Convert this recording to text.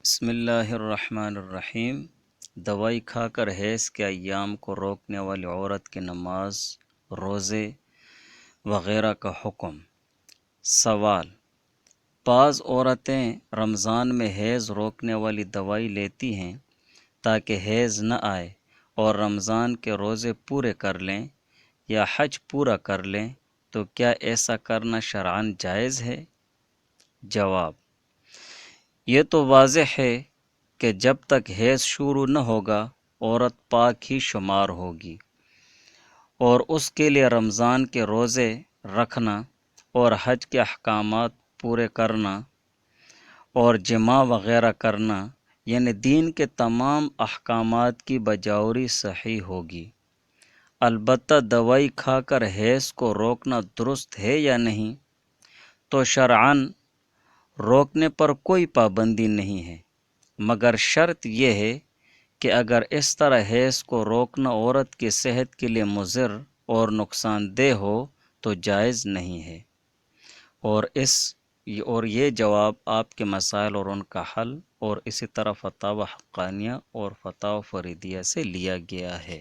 بسم اللہ الرحمن الرحیم۔ دوائی کھا کر حیض کے ایام کو روکنے والی عورت کی نماز، روزے وغیرہ کا حکم۔ سوال: بعض عورتیں رمضان میں حیض روکنے والی دوائی لیتی ہیں تاکہ حیض نہ آئے اور رمضان کے روزے پورے کر لیں یا حج پورا کر لیں، تو کیا ایسا کرنا شرعاً جائز ہے؟ جواب: یہ تو واضح ہے کہ جب تک حیض شروع نہ ہوگا عورت پاک ہی شمار ہوگی، اور اس کے لیے رمضان کے روزے رکھنا اور حج کے احکامات پورے کرنا اور جماع وغیرہ کرنا، یعنی دین کے تمام احکامات کی بجاوری صحیح ہوگی۔ البتہ دوائی کھا کر حیض کو روکنا درست ہے یا نہیں، تو شرعاً روکنے پر کوئی پابندی نہیں ہے، مگر شرط یہ ہے کہ اگر اس طرح حیض کو روکنا عورت کی صحت کے لیے مضر اور نقصان دہ ہو تو جائز نہیں ہے۔ اور یہ جواب آپ کے مسائل اور ان کا حل اور اسی طرح فتاوی حقانیہ اور فتاوی فریدیہ سے لیا گیا ہے۔